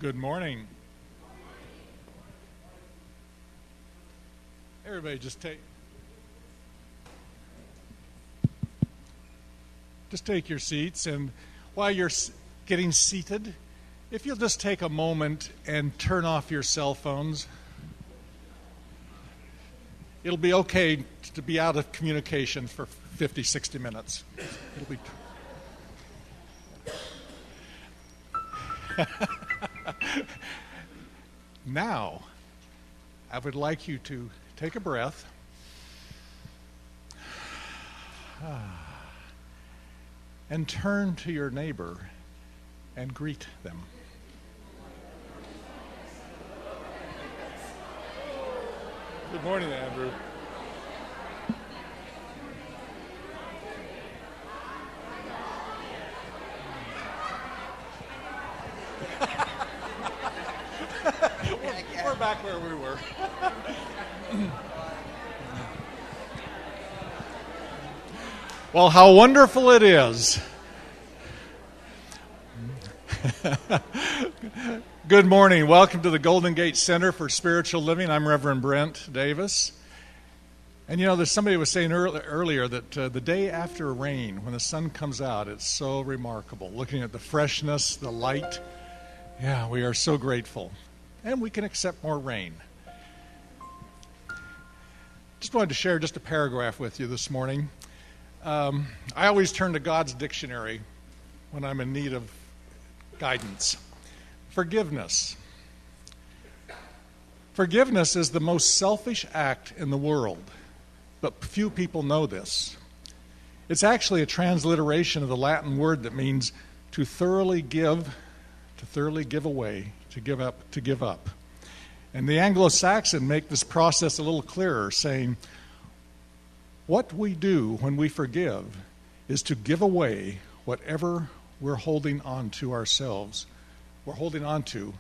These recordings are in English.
Good morning. Everybody just take your seats, and while you're getting seated, if you'll just take a moment and turn off your cell phones. It'll be okay to be out of communication for 50, 60 minutes. It'll be Now, I would like you to take a breath and turn to your neighbor and greet them. Good morning, Andrew. We're back where we were. Well, how wonderful it is. Good morning. Welcome to the Golden Gate Center for Spiritual Living. I'm Reverend Brent Davis. And you know, there's somebody was saying earlier that the day after rain, when the sun comes out, it's so remarkable. Looking at the freshness, the light. Yeah, we are so grateful. And we can accept more rain. Just wanted to share just a paragraph with you this morning. I always turn to God's dictionary when I'm in need of guidance. Forgiveness. Forgiveness is the most selfish act in the world, but few people know this. It's actually a transliteration of the Latin word that means to thoroughly give away, to give up. And the Anglo-Saxon make this process a little clearer, saying, what we do when we forgive is to give away whatever we're holding on to ourselves, we're holding on to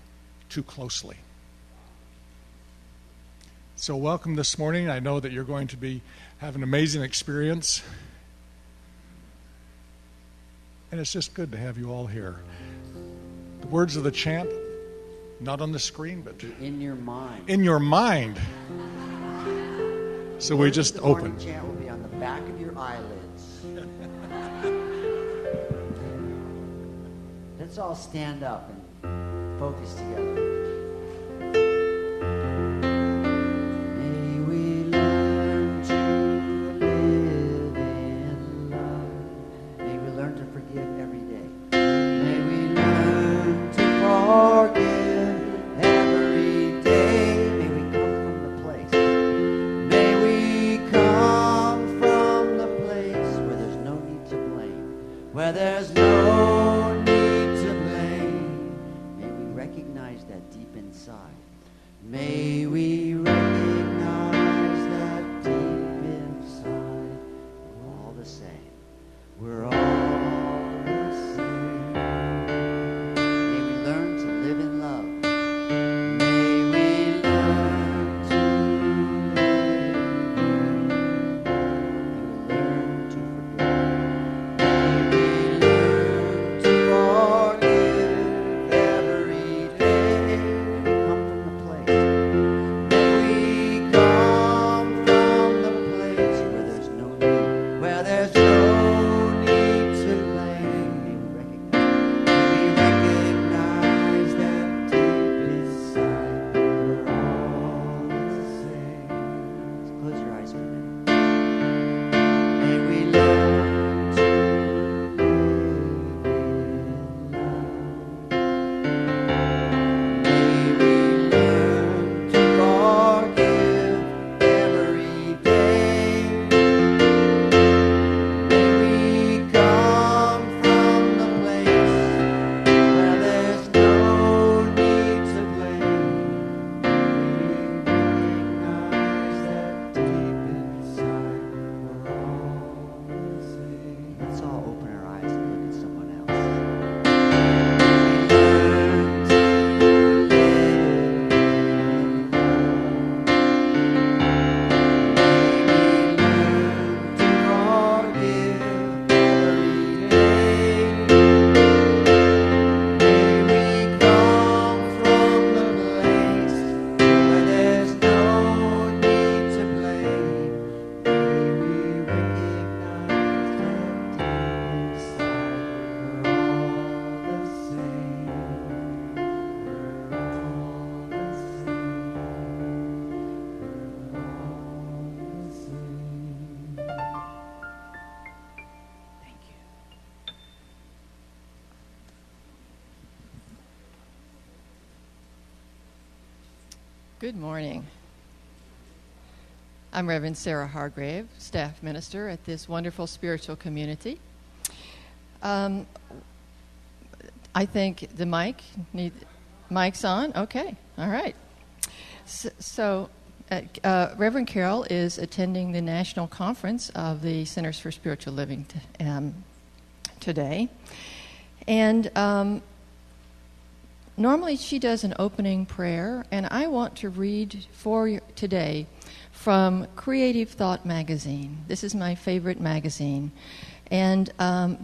too closely. So welcome this morning. I know that you're going to have an amazing experience. And it's just good to have you all here. The words of the chant, not on the screen, but in your mind. In your mind. So we just open. The chant will be on the back of your eyelids. Let's all stand up and focus together. May we learn to live in love. May we learn to forgive every day. May we learn to forgive every day. May we come from the place. May we come from the place where there's no need to blame. Where there's no need to blame. May we recognize that deep inside. May we recognize that deep inside. We're all the same. We're all the same. May we learn to live in love. May we learn to live in love. May we learn to forgive. May we learn to forgive every day. May we come from the place. May we Good morning. I'm Reverend Sarah Hargrave, staff minister at this wonderful spiritual community. I think the mic's on. Okay, all right. So Reverend Carol is attending the national conference of the Centers for Spiritual Living today, and normally she does an opening prayer, and I want to read for you today from Creative Thought magazine. This is my favorite magazine. And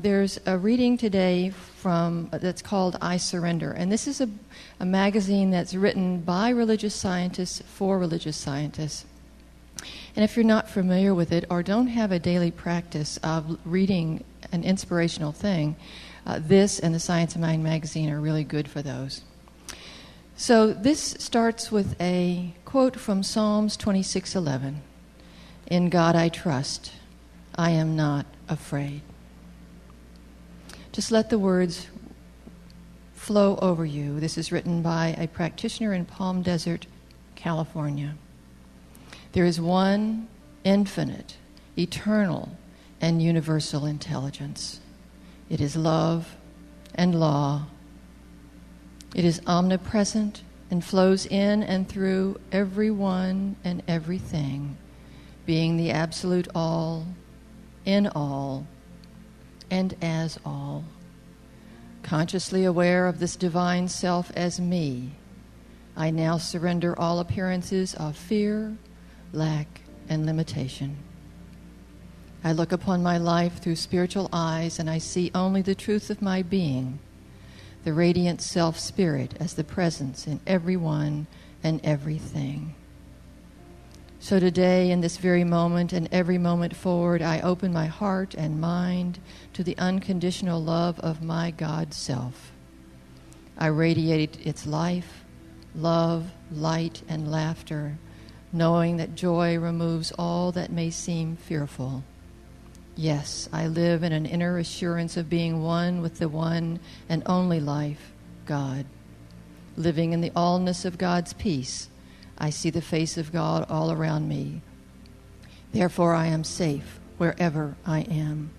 there's a reading today that's called I Surrender. And this is a magazine that's written by religious scientists for religious scientists. And if you're not familiar with it or don't have a daily practice of reading an inspirational thing, this and the Science of Mind magazine are really good for those. So this starts with a quote from Psalms 26:11. In God I trust, I am not afraid. Just let the words flow over you. This is written by a practitioner in Palm Desert, California. There is one infinite, eternal, and universal intelligence. It is love and law. It is omnipresent and flows in and through everyone and everything, being the absolute all, in all, and as all. Consciously aware of this divine self as me, I now surrender all appearances of fear, lack, and limitation. I look upon my life through spiritual eyes, and I see only the truth of my being, the radiant self-spirit as the presence in everyone and everything. So today, in this very moment and every moment forward, I open my heart and mind to the unconditional love of my God self. I radiate its life, love, light, and laughter, knowing that joy removes all that may seem fearful. Yes, I live in an inner assurance of being one with the one and only life, God. Living in the allness of God's peace, I see the face of God all around me. Therefore, I am safe wherever I am.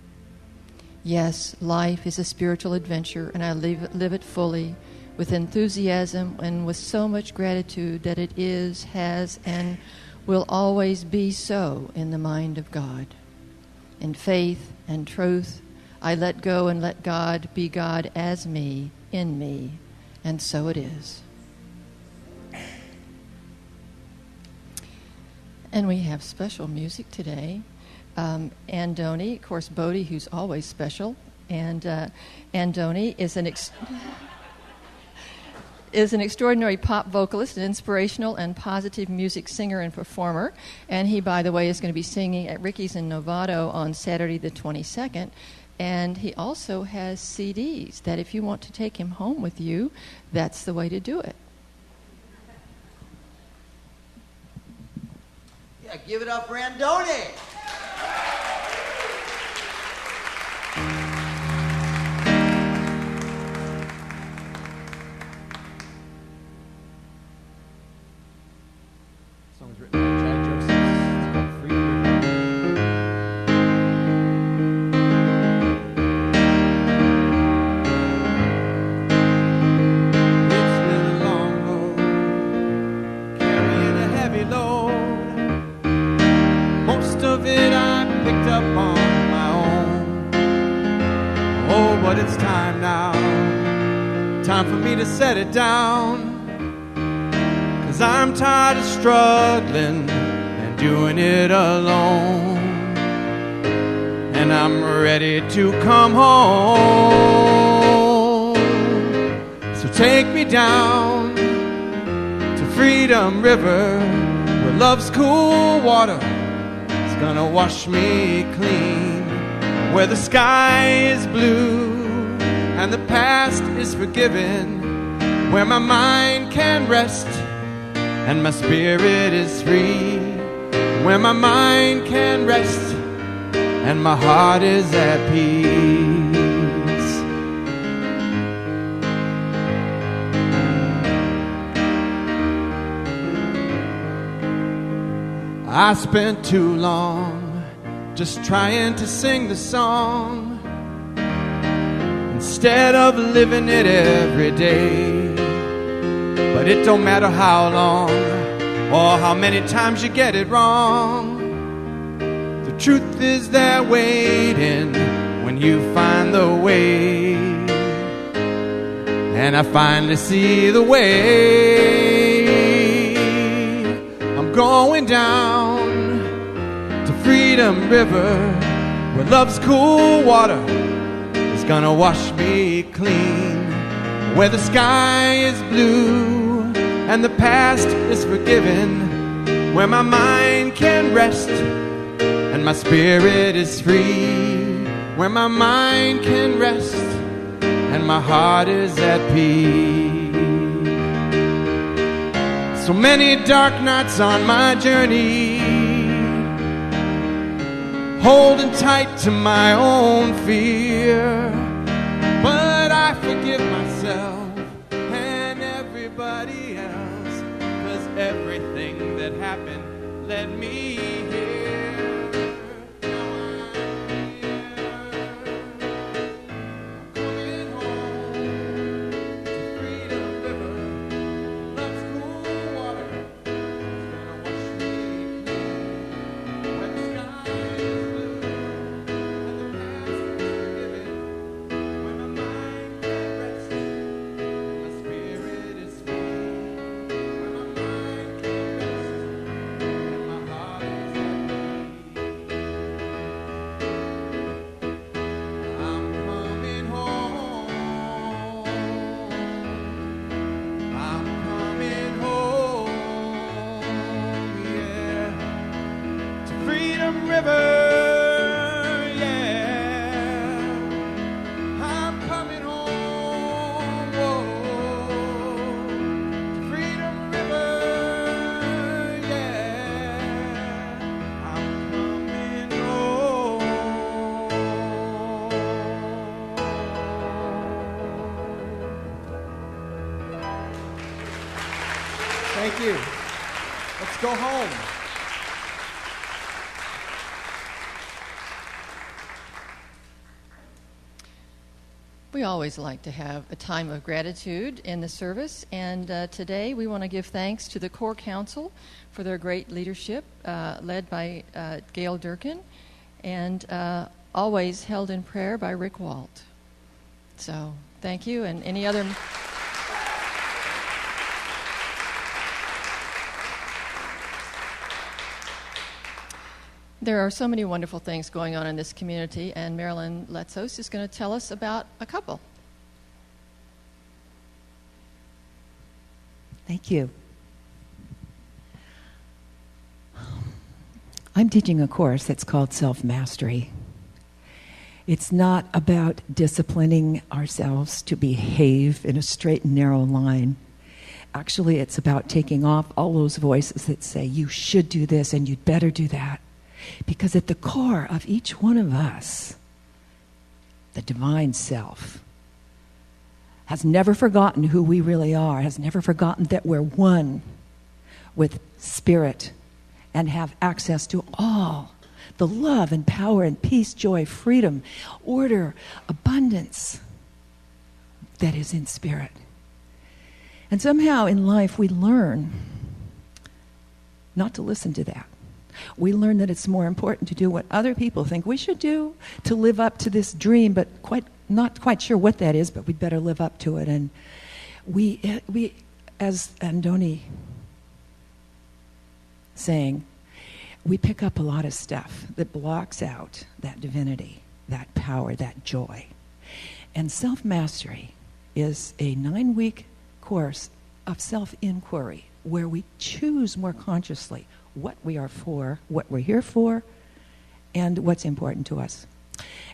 Yes, life is a spiritual adventure, and I live it fully with enthusiasm and with so much gratitude that it is, has, and will always be so in the mind of God. In faith and truth, I let go and let God be God as me, in me, and so it is. And we have special music today. Andoni, of course, Bodie, who's always special, and Andoni is an extraordinary pop vocalist, an inspirational and positive music singer and performer. And he, by the way, is going to be singing at Ricky's in Novato on Saturday the 22nd. And he also has CDs that if you want to take him home with you, that's the way to do it. Yeah, give it up for Andoni. Song was written by Chad Joseph. It's called Free River. It's been a long road, carrying a heavy load. Most of it I picked up on my own. Oh, but it's time now, time for me to set it down. 'Cause I'm tired of struggling and doing it alone. And I'm ready to come home. So take me down to Freedom River, where love's cool water is gonna wash me clean. Where the sky is blue and the past is forgiven. Where my mind can rest and my spirit is free. Where my mind can rest and my heart is at peace. I spent too long just trying to sing the song instead of living it every day. But it don't matter how long or how many times you get it wrong. The truth is there waiting when you find the way. And I finally see the way. I'm going down to Freedom River, where love's cool water is gonna wash me clean, where the sky is blue and the past is forgiven, where my mind can rest and my spirit is free, where my mind can rest and my heart is at peace. So many dark nights on my journey, holding tight to my own fear, but I forgive myself and everybody else, 'cause everything that happened led me here. Thank you. Let's go home. We always like to have a time of gratitude in the service, and today we want to give thanks to the Core Council for their great leadership, led by Gail Durkin, and always held in prayer by Rick Walt. So thank you, and any other... There are so many wonderful things going on in this community, and Marilyn Letzos is going to tell us about a couple. Thank you. I'm teaching a course that's called Self-Mastery. It's not about disciplining ourselves to behave in a straight and narrow line. Actually, it's about taking off all those voices that say, you should do this and you'd better do that. Because at the core of each one of us, the divine self has never forgotten who we really are, has never forgotten that we're one with spirit and have access to all the love and power and peace, joy, freedom, order, abundance that is in spirit. And somehow in life we learn not to listen to that. We learn that it's more important to do what other people think we should do to live up to this dream, but not quite sure what that is, but we'd better live up to it. And we as Andoni saying, we pick up a lot of stuff that blocks out that divinity, that power, that joy. And self-mastery is a 9-week course of self-inquiry where we choose more consciously what we are for, what we're here for, and what's important to us.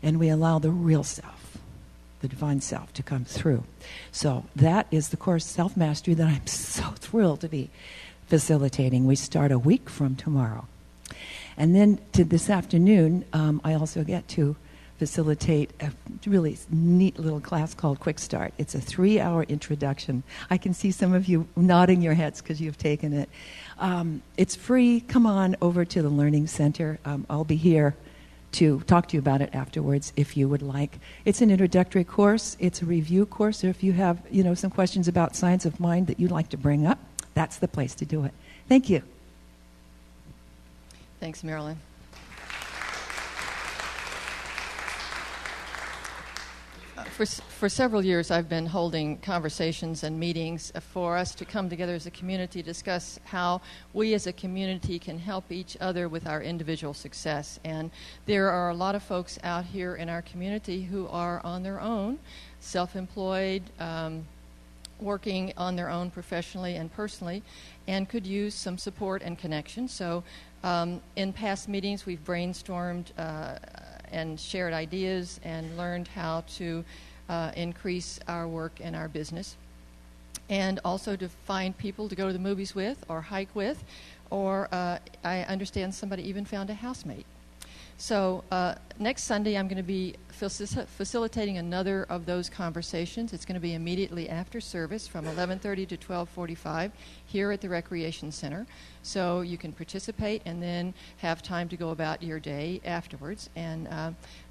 And we allow the real self, the divine self, to come through. So that is the course, Self-Mastery, that I'm so thrilled to be facilitating. We start a week from tomorrow. And then to this afternoon, I also get to facilitate a really neat little class called Quick Start. It's a 3-hour introduction. I can see some of you nodding your heads because you've taken it. It's free. Come on over to the Learning Center. I'll be here to talk to you about it afterwards if you would like. It's an introductory course. It's a review course. So if you have, some questions about science of mind that you'd like to bring up, that's the place to do it. Thank you. Thanks, Marilyn. For several years, I've been holding conversations and meetings for us to come together as a community to discuss how we as a community can help each other with our individual success. And there are a lot of folks out here in our community who are on their own, self-employed, working on their own professionally and personally, and could use some support and connection. So in past meetings, we've brainstormed and shared ideas and learned how to increase our work and our business, and also to find people to go to the movies with or hike with, or I understand somebody even found a housemate. So next Sunday I'm going to be facilitating another of those conversations. It's going to be immediately after service from 11:30 to 12:45 here at the Recreation Center. So you can participate and then have time to go about your day afterwards. And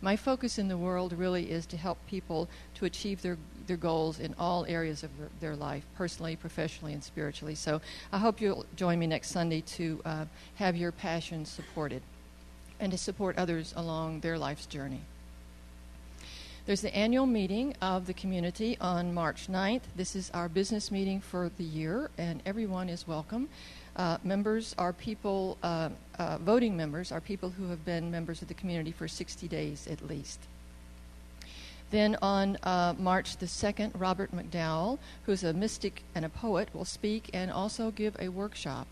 my focus in the world really is to help people to achieve their goals in all areas of their life, personally, professionally, and spiritually. So I hope you'll join me next Sunday to have your passion supported and to support others along their life's journey. There's the annual meeting of the community on March 9th. This is our business meeting for the year, and everyone is welcome. Members are people, voting members are people who have been members of the community for 60 days at least. Then on March the 2nd, Robert McDowell, who's a mystic and a poet, will speak and also give a workshop.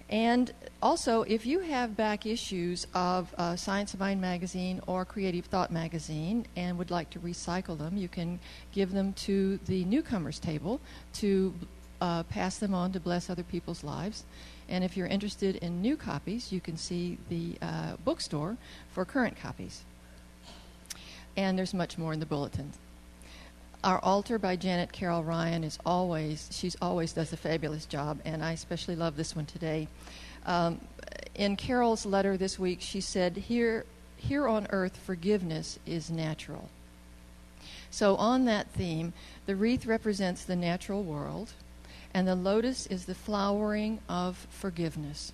And also, if you have back issues of Science of Mind magazine or Creative Thought magazine and would like to recycle them, you can give them to the newcomers table to pass them on to bless other people's lives. And if you're interested in new copies, you can see the bookstore for current copies. And there's much more in the bulletin. Our altar by Janet Carroll Ryan is she always does a fabulous job, and I especially love this one today. In Carol's letter this week, she said, here on earth, forgiveness is natural. So on that theme, the wreath represents the natural world, and the lotus is the flowering of forgiveness.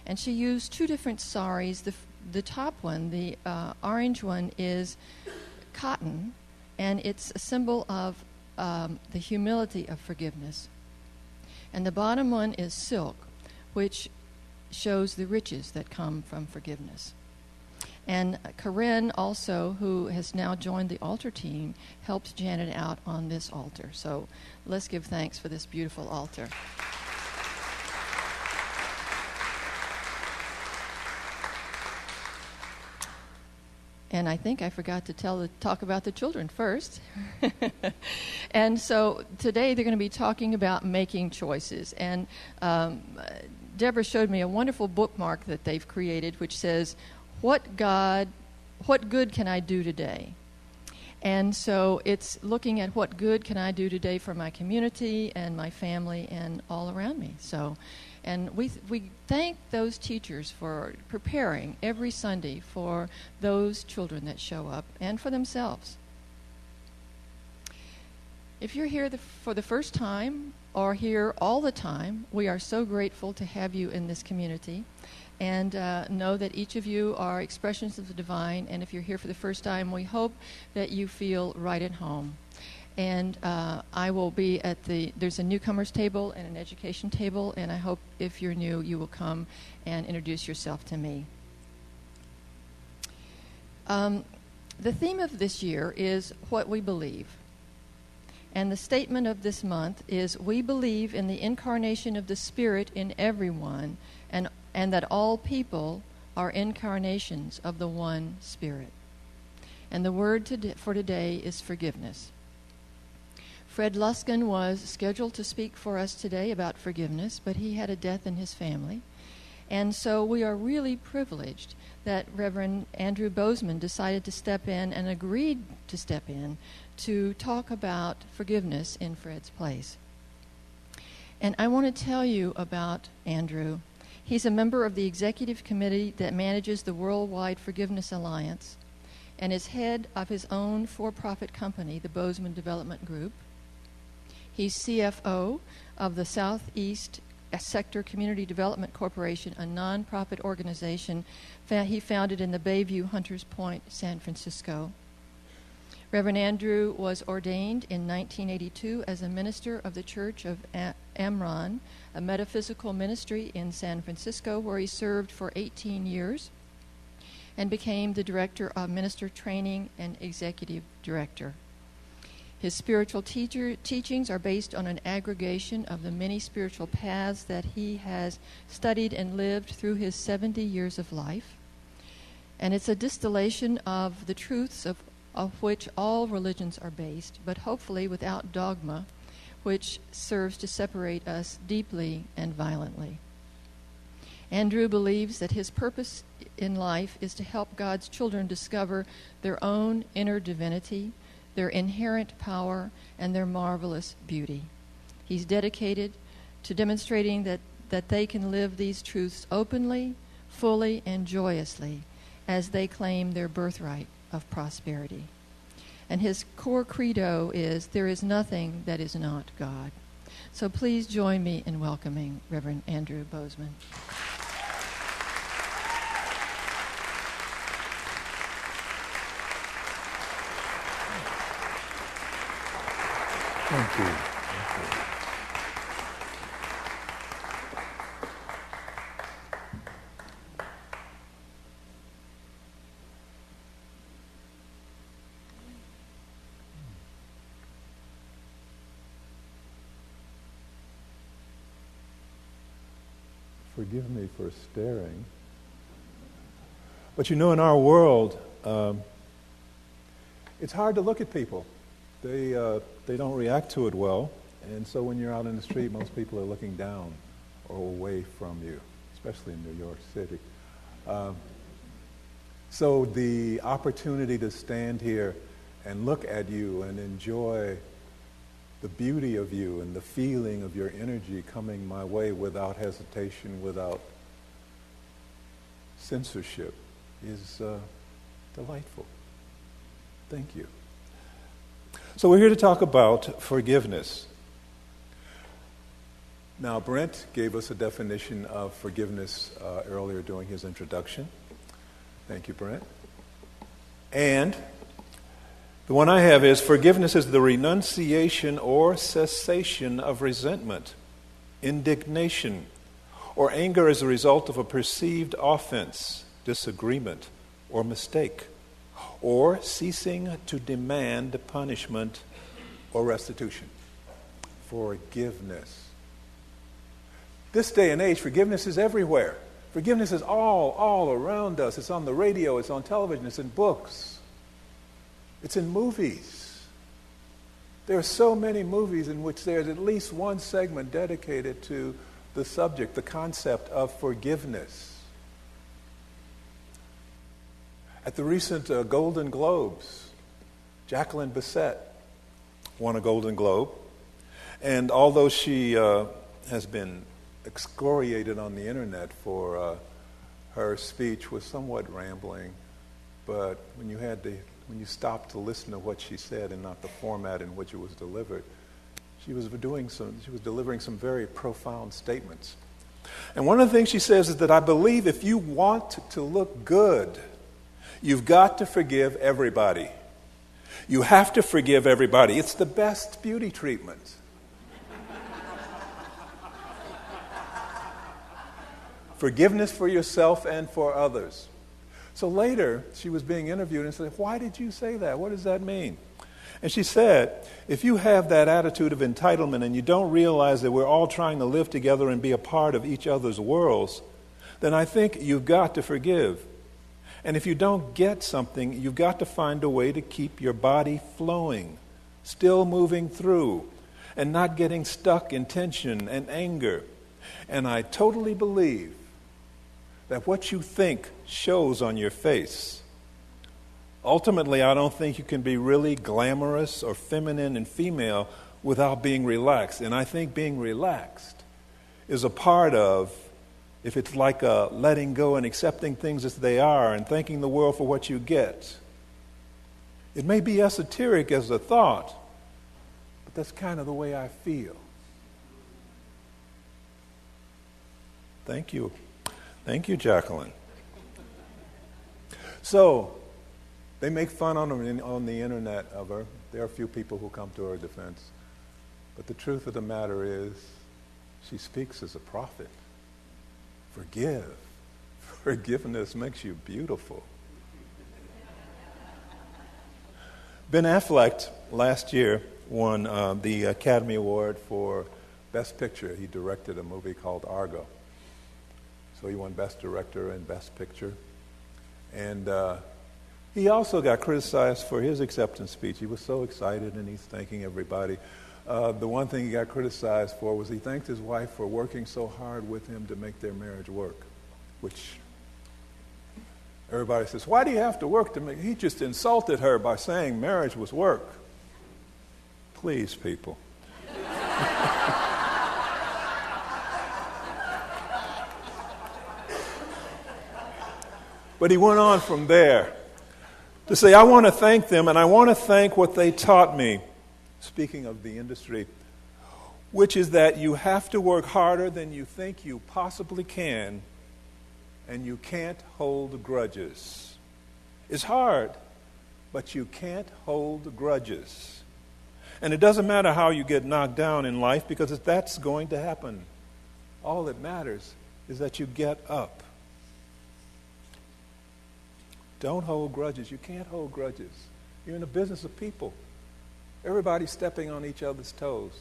And she used two different saris. The top one, the orange one, is cotton, and it's a symbol of the humility of forgiveness. And the bottom one is silk, which shows the riches that come from forgiveness. And Corinne also, who has now joined the altar team, helps Janet out on this altar. So let's give thanks for this beautiful altar. And I think I forgot to talk about the children first. And so today they're going to be talking about making choices. And Deborah showed me a wonderful bookmark that they've created, which says, what good can I do today? And so it's looking at what good can I do today for my community and my family and all around me. So, and we thank those teachers for preparing every Sunday for those children that show up and for themselves. If you're here for the first time or here all the time, we are so grateful to have you in this community. And know that each of you are expressions of the divine. And if you're here for the first time, we hope that you feel right at home. And I will be at there's a newcomers table and an education table, and I hope if you're new, you will come and introduce yourself to me. The theme of this year is what we believe. And the statement of this month is, we believe in the incarnation of the Spirit in everyone, and that all people are incarnations of the one Spirit. And the word for today is forgiveness. Fred Luskin was scheduled to speak for us today about forgiveness, but he had a death in his family. And so we are really privileged that Reverend Andrew Bozeman decided to step in and agreed to step in to talk about forgiveness in Fred's place. And I want to tell you about Andrew. He's a member of the executive committee that manages the Worldwide Forgiveness Alliance and is head of his own for-profit company, the Bozeman Development Group. He's CFO of the Southeast Sector Community Development Corporation, a nonprofit organization he founded in the Bayview Hunters Point, San Francisco. Reverend Andrew was ordained in 1982 as a minister of the Church of Amron, a metaphysical ministry in San Francisco, where he served for 18 years and became the director of minister training and executive director. His spiritual teachings are based on an aggregation of the many spiritual paths that he has studied and lived through his 70 years of life. And it's a distillation of the truths of which all religions are based, but hopefully without dogma, which serves to separate us deeply and violently. Andrew believes that his purpose in life is to help God's children discover their own inner divinity, their inherent power, and their marvelous beauty. He's dedicated to demonstrating that they can live these truths openly, fully, and joyously as they claim their birthright of prosperity. And his core credo is, there is nothing that is not God. So please join me in welcoming Reverend Andrew Bozeman. Thank you. Forgive me for staring. But you know, in our world, it's hard to look at people. They don't react to it well, and so when you're out in the street, most people are looking down or away from you, especially in New York City. So the opportunity to stand here and look at you and enjoy the beauty of you and the feeling of your energy coming my way without hesitation, without censorship, is delightful. Thank you. So we're here to talk about forgiveness. Now, Brent gave us a definition of forgiveness earlier during his introduction. Thank you, Brent. And the one I have is, forgiveness is the renunciation or cessation of resentment, indignation, or anger as a result of a perceived offense, disagreement, or mistake, or ceasing to demand punishment or restitution. Forgiveness. This day and age, forgiveness is everywhere. Forgiveness is all around us. It's on the radio, it's on television, it's in books, it's in movies. There are so many movies in which there's at least one segment dedicated to the subject, the concept of forgiveness. At the recent Golden Globes, Jacqueline Bisset won a Golden Globe. And although she has been excoriated on the internet for her speech was somewhat rambling, but when you stopped to listen to what she said and not the format in which it was delivered, she was delivering some very profound statements. And one of the things she says is that, I believe if you want to look good, you've got to forgive everybody. You have to forgive everybody. It's the best beauty treatment. Forgiveness for yourself and for others. So later, she was being interviewed and said, why did you say that? What does that mean? And she said, if you have that attitude of entitlement and you don't realize that we're all trying to live together and be a part of each other's worlds, then I think you've got to forgive. And if you don't get something, you've got to find a way to keep your body flowing, still moving through, and not getting stuck in tension and anger. And I totally believe that what you think shows on your face. Ultimately, I don't think you can be really glamorous or feminine and female without being relaxed. And I think being relaxed is a part of, if it's like a letting go and accepting things as they are and thanking the world for what you get. It may be esoteric as a thought, but that's kind of the way I feel. Thank you. Thank you, Jacqueline. So, they make fun on the internet of her. There are a few people who come to her defense. But the truth of the matter is, she speaks as a prophet. Forgive. Forgiveness makes you beautiful. Ben Affleck last year won the Academy Award for Best Picture. He directed a movie called Argo. So he won Best Director and Best Picture. And he also got criticized for his acceptance speech. He was so excited and he's thanking everybody. The one thing he got criticized for was he thanked his wife for working so hard with him to make their marriage work, which everybody says, why do you have to work to make? He just insulted her by saying marriage was work. Please, people. But he went on from there to say, I want to thank them, and I want to thank what they taught me, speaking of the industry, which is that you have to work harder than you think you possibly can, and you can't hold grudges. It's hard, but you can't hold grudges. And it doesn't matter how you get knocked down in life, because that's going to happen. All that matters is that you get up. Don't hold grudges. You can't hold grudges. You're in the business of people. Everybody's stepping on each other's toes.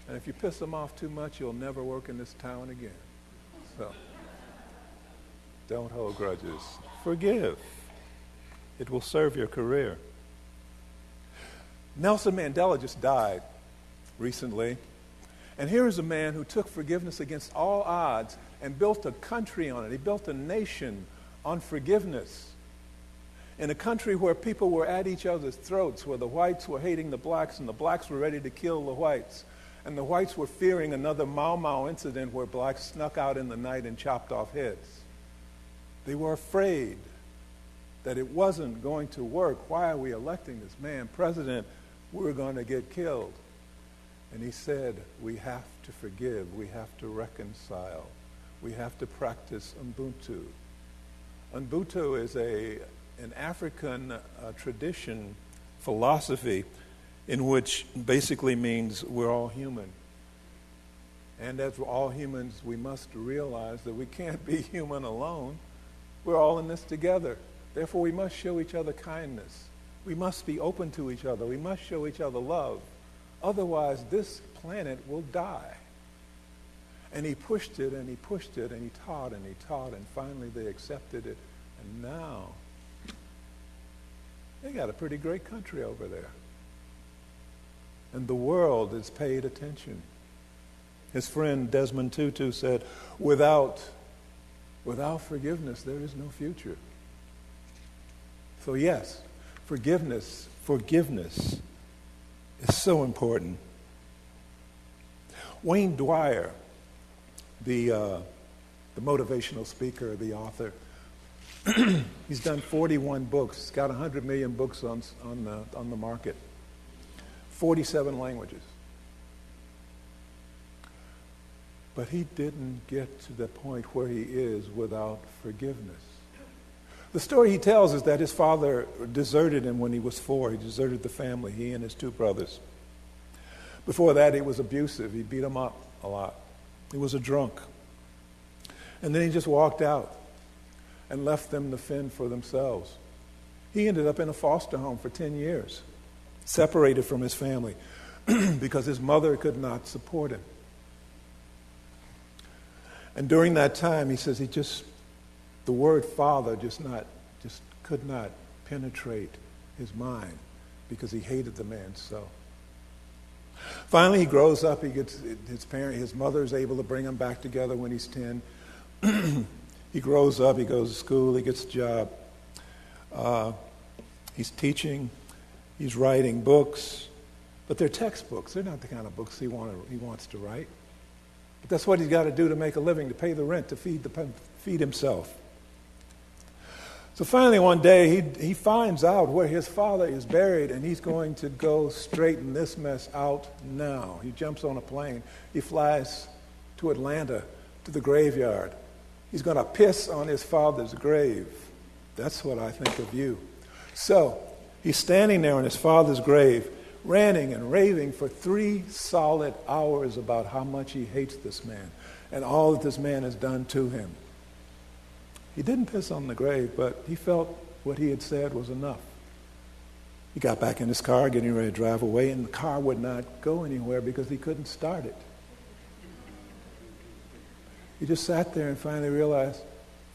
And if you piss them off too much, you'll never work in this town again. So, don't hold grudges. Forgive. It will serve your career. Nelson Mandela just died recently. And here is a man who took forgiveness against all odds and built a country on it. He built a nation on forgiveness. In a country where people were at each other's throats, where the whites were hating the blacks and the blacks were ready to kill the whites, and the whites were fearing another Mau Mau incident where blacks snuck out in the night and chopped off heads. They were afraid that it wasn't going to work. Why are we electing this man president? We're going to get killed. And he said, we have to forgive. We have to reconcile. We have to practice Ubuntu. Ubuntu is an African tradition, philosophy, in which basically means we're all human. And as we're all humans, we must realize that we can't be human alone. We're all in this together. Therefore, we must show each other kindness. We must be open to each other. We must show each other love. Otherwise, this planet will die. And he pushed it, and he pushed it, and he taught, and finally they accepted it. And now, they got a pretty great country over there. And the world has paid attention. His friend Desmond Tutu said, without forgiveness, there is no future. So yes, forgiveness is so important. Wayne Dwyer, the motivational speaker, the author, he's done 41 books. He's got 100 million books on the market, 47 languages. But he didn't get to the point where he is without forgiveness. The story he tells is that his father deserted him when he was 4. He deserted the family, he and his 2 brothers. Before that, he was abusive. He beat them up a lot. He was a drunk. And then he just walked out and left them to fend for themselves. He ended up in a foster home for 10 years, separated from his family because his mother could not support him. And during that time, he says the word father just could not penetrate his mind because he hated the man so. Finally, he grows up. He gets his mother is able to bring him back together when he's 10. He grows up, he goes to school, he gets a job. He's teaching, he's writing books, but they're textbooks. They're not the kind of books he wants to write. But that's what he's got to do to make a living, to pay the rent, to feed himself. So finally one day he finds out where his father is buried, and he's going to go straighten this mess out now. He jumps on a plane. He flies to Atlanta, to the graveyard. He's going to piss on his father's grave. That's what I think of you. So he's standing there on his father's grave, ranting and raving for 3 solid hours about how much he hates this man and all that this man has done to him. He didn't piss on the grave, but he felt what he had said was enough. He got back in his car, getting ready to drive away, and the car would not go anywhere because he couldn't start it. He just sat there and finally realized,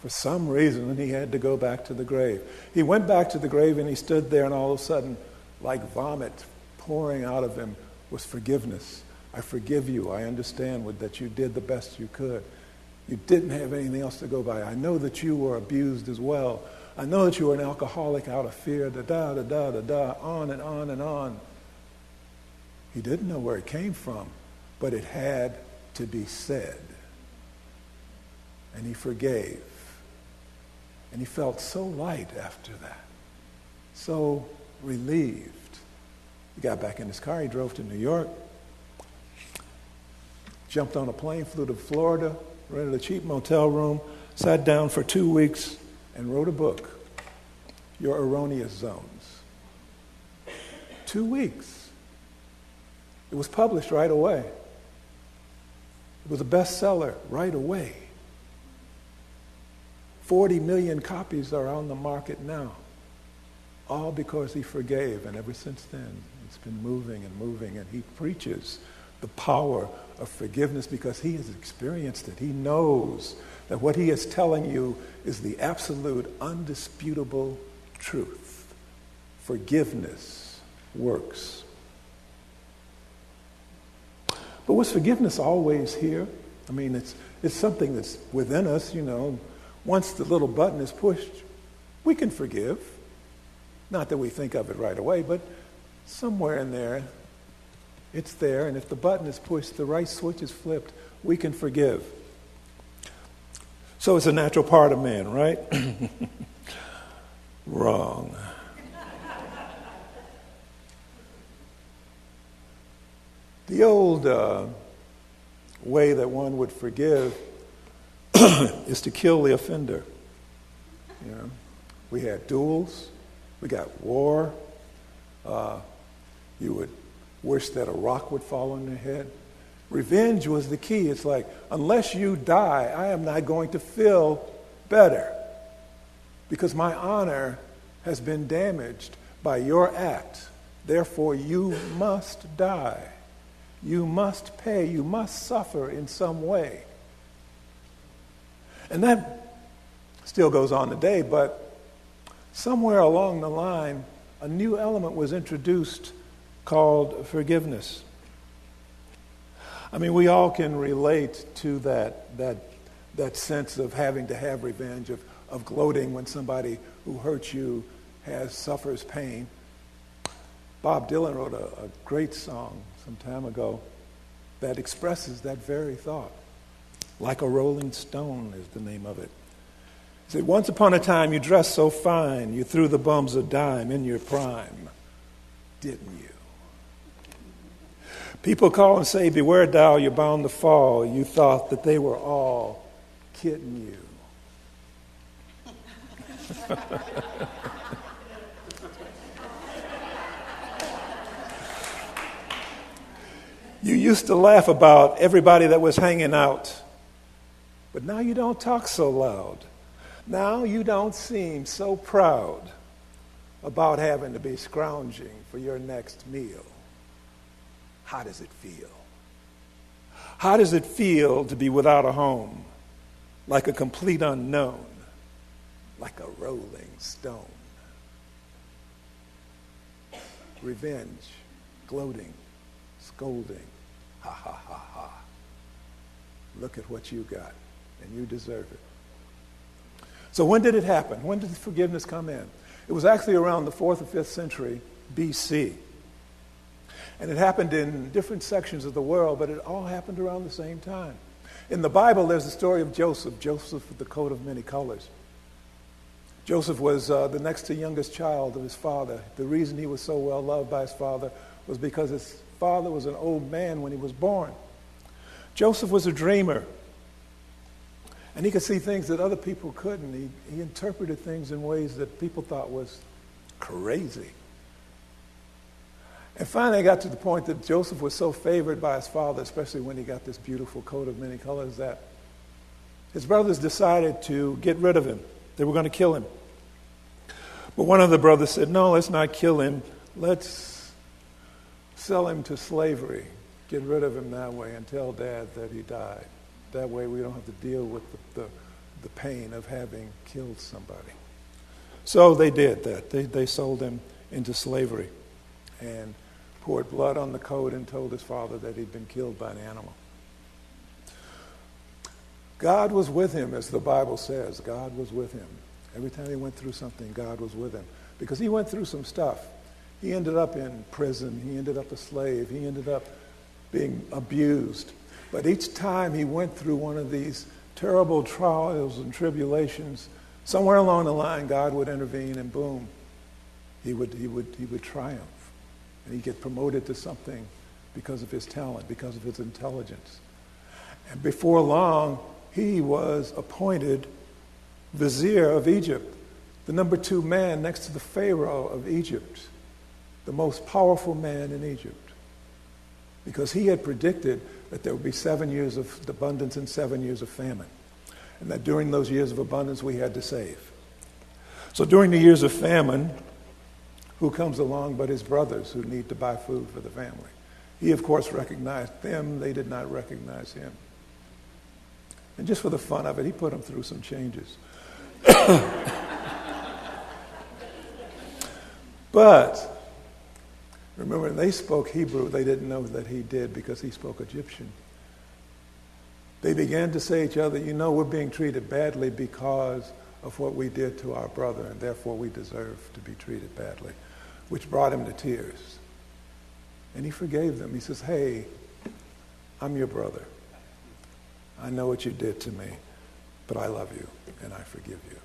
for some reason, he had to go back to the grave. He went back to the grave and he stood there, and all of a sudden, like vomit pouring out of him was forgiveness. I forgive you. I understand that you did the best you could. You didn't have anything else to go by. I know that you were abused as well. I know that you were an alcoholic out of fear, on and on and on. He didn't know where it came from, but it had to be said. And he forgave. And he felt so light after that, so relieved. He got back in his car, he drove to New York, jumped on a plane, flew to Florida, rented a cheap motel room, sat down for 2 weeks, and wrote a book, Your Erroneous Zones. 2 weeks. It was published right away. It was a bestseller right away. 40 million copies are on the market now, all because he forgave, and ever since then, it's been moving and moving, and he preaches the power of forgiveness because he has experienced it. He knows that what he is telling you is the absolute, undisputable truth. Forgiveness works. But was forgiveness always here? I mean, it's something that's within us, you know. Once the little button is pushed, we can forgive. Not that we think of it right away, but somewhere in there, it's there. And if the button is pushed, the right switch is flipped, we can forgive. So it's a natural part of man, right? Wrong. The old way that one would forgive is to kill the offender. You know, we had duels, we got war. You would wish that a rock would fall on your head. Revenge was the key. It's like, unless you die, I am not going to feel better because my honor has been damaged by your act. Therefore, you must die. You must pay. You must suffer in some way. And that still goes on today, but somewhere along the line, a new element was introduced called forgiveness. I mean, we all can relate to that sense of having to have revenge, of gloating when somebody who hurts you suffers pain. Bob Dylan wrote a great song some time ago that expresses that very thought. Like a Rolling Stone is the name of it. He said, once upon a time you dressed so fine, you threw the bums a dime in your prime, didn't you? People call and say, beware thou, you're bound to fall. You thought that they were all kidding you. You used to laugh about everybody that was hanging out. But now you don't talk so loud. Now you don't seem so proud about having to be scrounging for your next meal. How does it feel? How does it feel to be without a home, like a complete unknown, like a rolling stone? Revenge, gloating, scolding, ha ha ha. Look at what you got, and you deserve it. So when did it happen? When did forgiveness come in? It was actually around the 4th or 5th century BC. And it happened in different sections of the world, but it all happened around the same time. In the Bible, there's the story of Joseph with the coat of many colors. Joseph was the next to youngest child of his father. The reason he was so well loved by his father was because his father was an old man when he was born. Joseph was a dreamer, and he could see things that other people couldn't. He interpreted things in ways that people thought was crazy. And finally, it got to the point that Joseph was so favored by his father, especially when he got this beautiful coat of many colors, that his brothers decided to get rid of him. They were going to kill him. But one of the brothers said, no, let's not kill him. Let's sell him to slavery. Get rid of him that way and tell Dad that he died. That way we don't have to deal with the pain of having killed somebody. So they did that. They sold him into slavery and poured blood on the coat and told his father that he'd been killed by an animal. God was with him, as the Bible says. God was with him. Every time he went through something, God was with him. Because he went through some stuff. He ended up in prison. He ended up a slave. He ended up being abused. But each time he went through one of these terrible trials and tribulations, somewhere along the line, God would intervene, and boom, he would triumph. And he'd get promoted to something because of his talent, because of his intelligence. And before long, he was appointed vizier of Egypt, the number 2 man next to the Pharaoh of Egypt, the most powerful man in Egypt. Because he had predicted that there would be 7 years of abundance and 7 years of famine. And that during those years of abundance, we had to save. So during the years of famine, who comes along but his brothers who need to buy food for the family? He, of course, recognized them. They did not recognize him. And just for the fun of it, he put them through some changes. But remember, when they spoke Hebrew, they didn't know that he did because he spoke Egyptian. They began to say to each other, you know, we're being treated badly because of what we did to our brother, and therefore we deserve to be treated badly, which brought him to tears. And he forgave them. He says, hey, I'm your brother. I know what you did to me, but I love you, and I forgive you.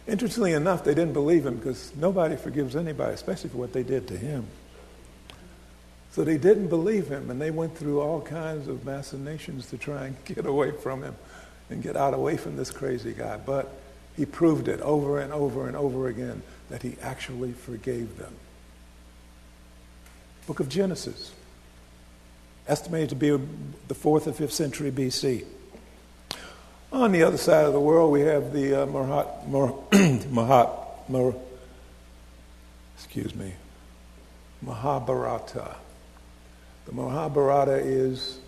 Interestingly enough, they didn't believe him because nobody forgives anybody, especially for what they did to him. So they didn't believe him, and they went through all kinds of machinations to try and get away from him and get away from this crazy guy. But he proved it over and over and over again that he actually forgave them. Book of Genesis, estimated to be the 4th or 5th century BC. On the other side of the world, we have the Mahabharata. The Mahabharata is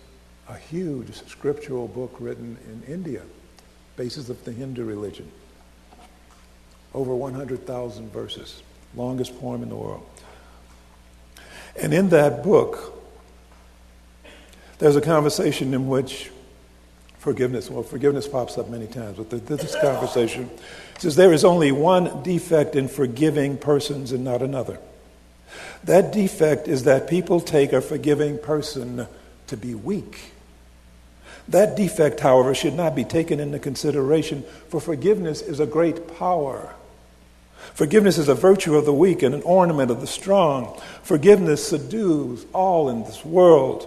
a huge scriptural book written in India, basis of the Hindu religion. Over 100,000 verses, longest poem in the world. And in that book, there's a conversation in which forgiveness pops up many times, but this conversation says there is only one defect in forgiving persons and not another. That defect is that people take a forgiving person to be weak. That defect, however, should not be taken into consideration, for forgiveness is a great power. Forgiveness is a virtue of the weak and an ornament of the strong. Forgiveness subdues all in this world.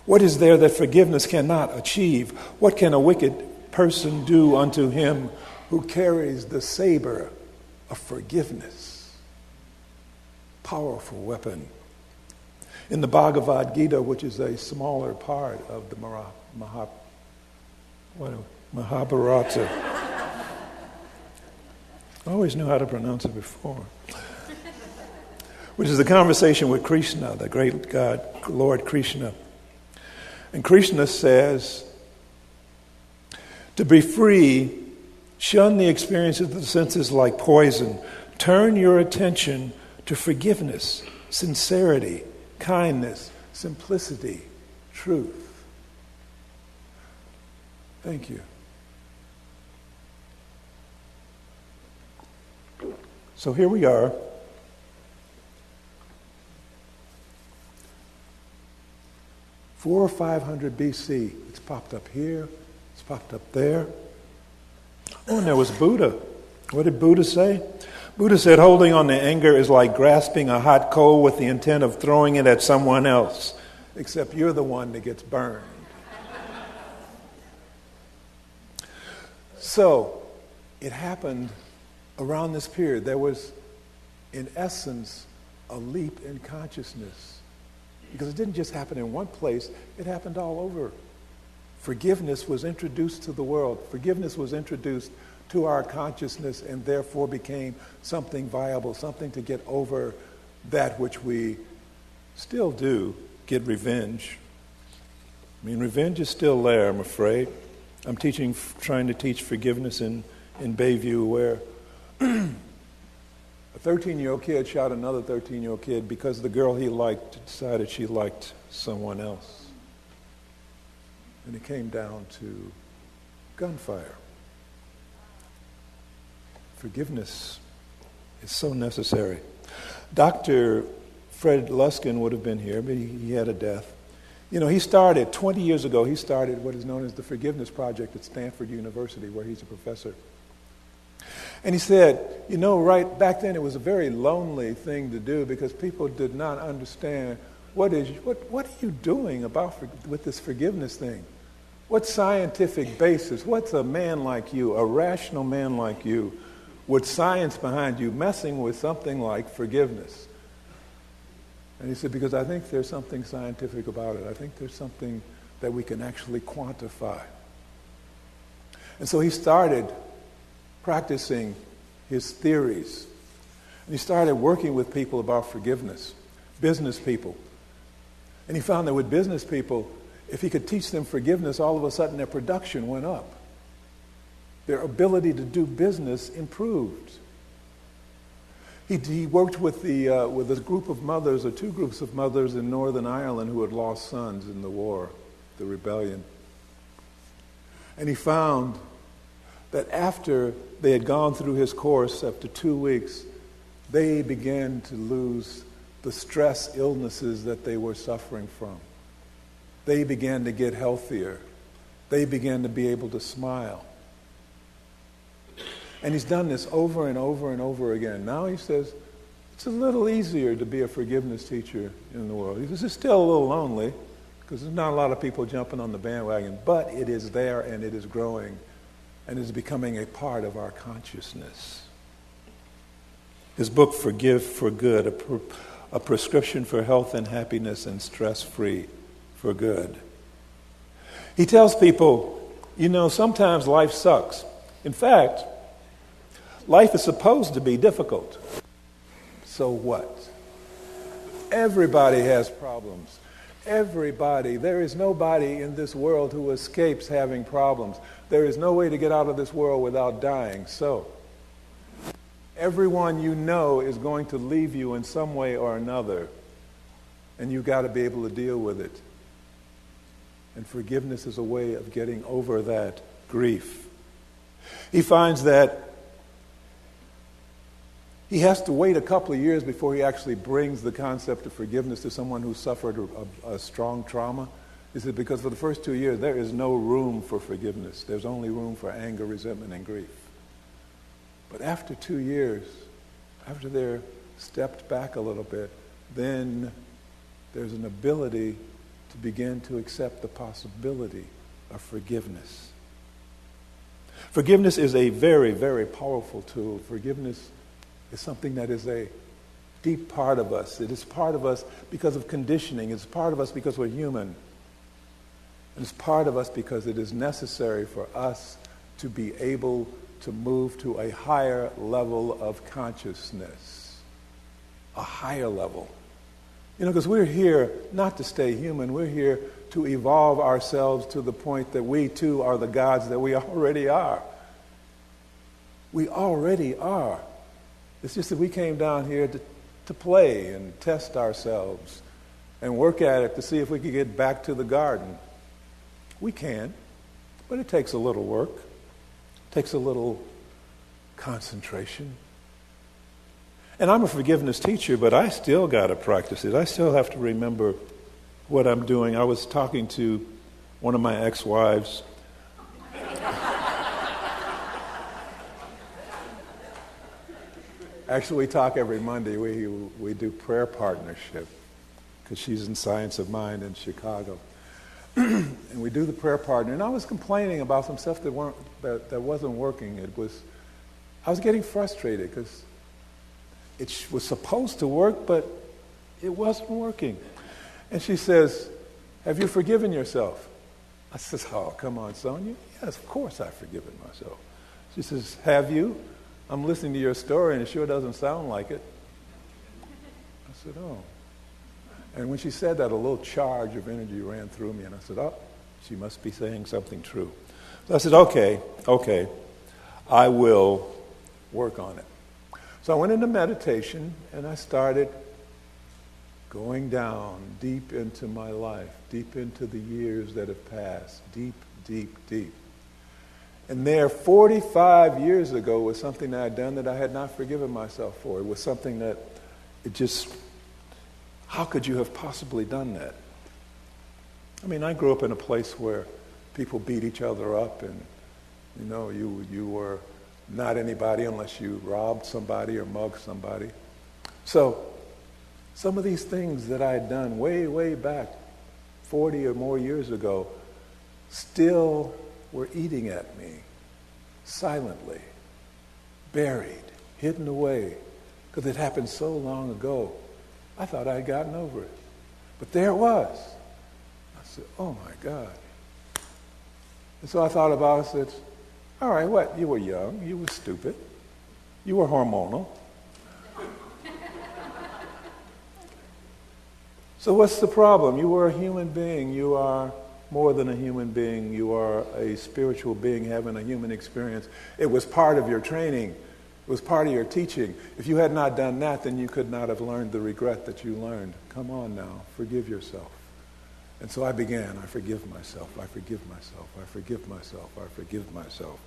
What is there that forgiveness cannot achieve? What can a wicked person do unto him who carries the saber of forgiveness? Powerful weapon. In the Bhagavad Gita, which is a smaller part of the Mahabharata. I always knew how to pronounce it before. Which is the conversation with Krishna, the great God, Lord Krishna. And Krishna says, to be free, shun the experiences of the senses like poison. Turn your attention to forgiveness, sincerity, kindness, simplicity, truth. Thank you. So here we are. Four or 500 BC. It's popped up here. It's popped up there. Oh, and there was Buddha. What did Buddha say? Buddha said, holding on to anger is like grasping a hot coal with the intent of throwing it at someone else, except you're the one that gets burned. So, it happened around this period. There was, in essence, a leap in consciousness. Because it didn't just happen in one place, it happened all over. Forgiveness was introduced to the world. Forgiveness was introduced to our consciousness and therefore became something viable, something to get over that which we still do, get revenge. I mean, revenge is still there, I'm afraid. I'm trying to teach forgiveness in Bayview, where a 13-year-old kid shot another 13-year-old kid because the girl he liked decided she liked someone else. And it came down to gunfire. Forgiveness is so necessary. Dr. Fred Luskin would have been here, but he had a death. You know, 20 years ago, he started what is known as the Forgiveness Project at Stanford University, where he's a professor. And he said, you know, right back then it was a very lonely thing to do because people did not understand what are you doing with this forgiveness thing? What scientific basis? What's a man like you, a rational man like you, with science behind you, messing with something like forgiveness? And he said, because I think there's something scientific about it. I think there's something that we can actually quantify. And so he started practicing his theories. And he started working with people about forgiveness, business people. And he found that with business people, if he could teach them forgiveness, all of a sudden their production went up. Their ability to do business improved. He worked with a group of mothers, or two groups of mothers in Northern Ireland who had lost sons in the war, the rebellion. And he found that after they had gone through his course, after 2 weeks, they began to lose the stress illnesses that they were suffering from. They began to get healthier. They began to be able to smile. And he's done this over and over and over again. Now he says, it's a little easier to be a forgiveness teacher in the world. He says, it's still a little lonely, because there's not a lot of people jumping on the bandwagon, but it is there and it is growing. And is becoming a part of our consciousness. His book, Forgive for Good, a prescription for health and happiness and stress-free for good. He tells people, you know, sometimes life sucks. In fact, life is supposed to be difficult. So what? Everybody has problems. Everybody. There is nobody in this world who escapes having problems. There is no way to get out of this world without dying. So, everyone you know is going to leave you in some way or another, and you've got to be able to deal with it. And forgiveness is a way of getting over that grief. He finds that he has to wait a couple of years before he actually brings the concept of forgiveness to someone who suffered a strong trauma. He said, because for the first 2 years, there is no room for forgiveness. There's only room for anger, resentment, and grief. But after 2 years, after they're stepped back a little bit, then there's an ability to begin to accept the possibility of forgiveness. Forgiveness is a very, very powerful tool. Forgiveness is something that is a deep part of us. It is part of us because of conditioning. It's part of us because we're human. And it's part of us because it is necessary for us to be able to move to a higher level of consciousness. A higher level. You know, because we're here not to stay human. We're here to evolve ourselves to the point that we too are the gods that we already are. We already are. It's just that we came down here to play and test ourselves and work at it to see if we could get back to the garden. We can, but it takes a little work. It takes a little concentration. And I'm a forgiveness teacher, but I still got to practice it. I still have to remember what I'm doing. I was talking to one of my ex-wives. Actually, we talk every Monday. We do prayer partnership because she's in Science of Mind in Chicago. And we do the prayer partner. And I was complaining about some stuff that wasn't working. I was getting frustrated because it was supposed to work, but it wasn't working. And she says, "Have you forgiven yourself?" I says, "Oh, come on, Sonia. Yes, of course I've forgiven myself." She says, "Have you? I'm listening to your story, and it sure doesn't sound like it." I said, "Oh." And when she said that, a little charge of energy ran through me, and I said, "Oh, she must be saying something true." So I said, okay, I will work on it. So I went into meditation, and I started going down deep into my life, deep into the years that have passed, deep, deep, deep. And there, 45 years ago, was something that I'd done that I had not forgiven myself for. It was something that how could you have possibly done that? I mean, I grew up in a place where people beat each other up, and, you were not anybody unless you robbed somebody or mugged somebody. So some of these things that I had done way, way back, 40 or more years ago, still were eating at me, silently, buried, hidden away, because it happened so long ago. I thought I had gotten over it. But there it was. I said, "Oh my God." And so I thought about it and said, "All right, what? You were young, you were stupid, you were hormonal. So what's the problem? You were a human being. You are more than a human being. You are a spiritual being having a human experience. It was part of your training. It was part of your teaching. If you had not done that, then you could not have learned the regret that you learned. Come on now, forgive yourself." And so I began, I forgive myself, I forgive myself, I forgive myself, I forgive myself.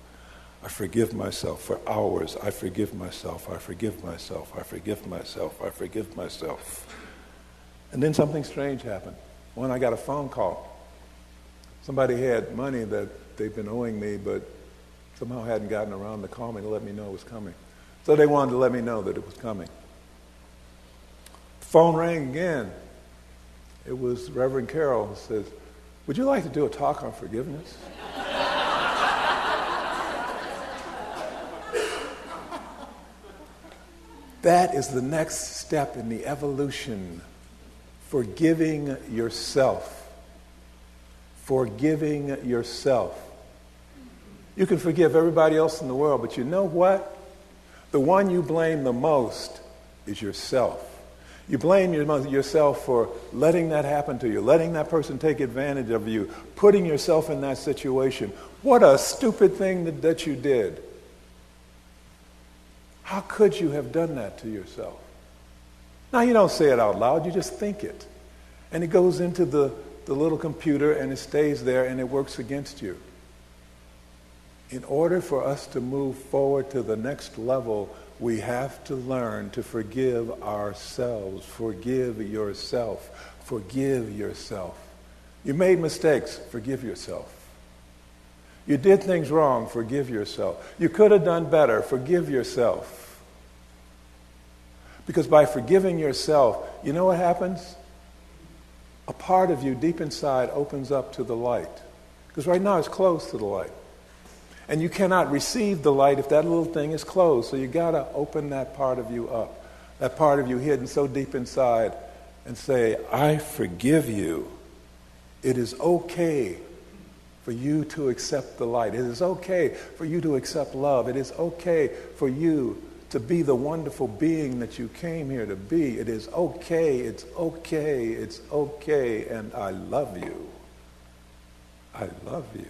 I forgive myself for hours. I forgive myself, I forgive myself, I forgive myself, I forgive myself. And then something strange happened. When I got a phone call, somebody had money that they'd been owing me, but somehow hadn't gotten around to call me to let me know it was coming. So they wanted to let me know that it was coming. The phone rang again. It was Reverend Carroll who says, "Would you like to do a talk on forgiveness?" That is the next step in the evolution. Forgiving yourself. Forgiving yourself. You can forgive everybody else in the world, but you know what? The one you blame the most is yourself. You blame yourself for letting that happen to you, letting that person take advantage of you, putting yourself in that situation. What a stupid thing that you did. How could you have done that to yourself? Now, you don't say it out loud, you just think it. And it goes into the little computer and it stays there and it works against you. In order for us to move forward to the next level, we have to learn to forgive ourselves. Forgive yourself. Forgive yourself. You made mistakes. Forgive yourself. You did things wrong. Forgive yourself. You could have done better. Forgive yourself. Because by forgiving yourself, you know what happens? A part of you deep inside opens up to the light. Because right now it's closed to the light. And you cannot receive the light if that little thing is closed. So you got to open that part of you up, that part of you hidden so deep inside, and say, "I forgive you. It is okay for you to accept the light. It is okay for you to accept love. It is okay for you to be the wonderful being that you came here to be. It is okay, it's okay, it's okay, and I love you. I love you.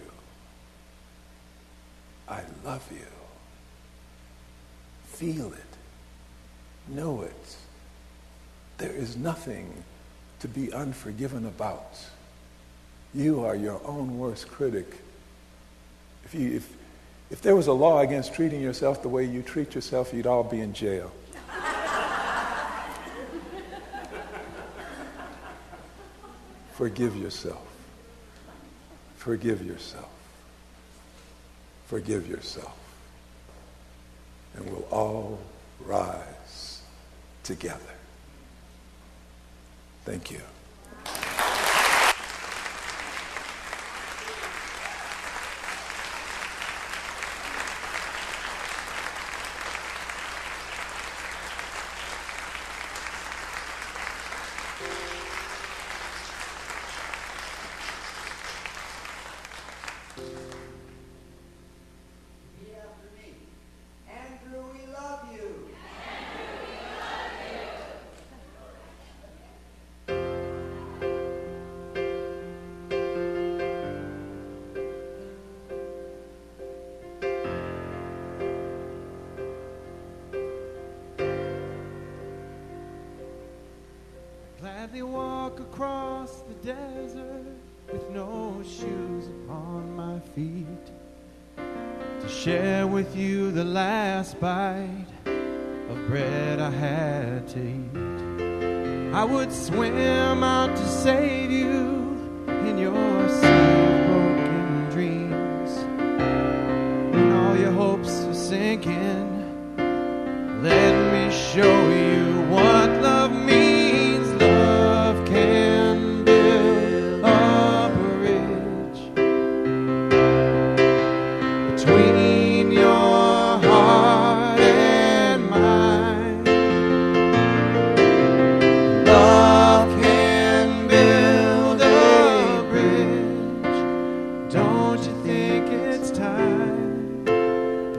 I love you." Feel it. Know it. There is nothing to be unforgiven about. You are your own worst critic. If there was a law against treating yourself the way you treat yourself, you'd all be in jail. Forgive yourself. Forgive yourself. Forgive yourself. And we'll all rise together. Thank you. Gladly walk across the desert with no shoes upon my feet, to share with you the last bite of bread I had to eat. I would swim out to save you in your sea of broken dreams. When all your hopes are sinking, let me show you what love means. Love can build a bridge between your heart and mine. Love can build a bridge. Don't you think it's time?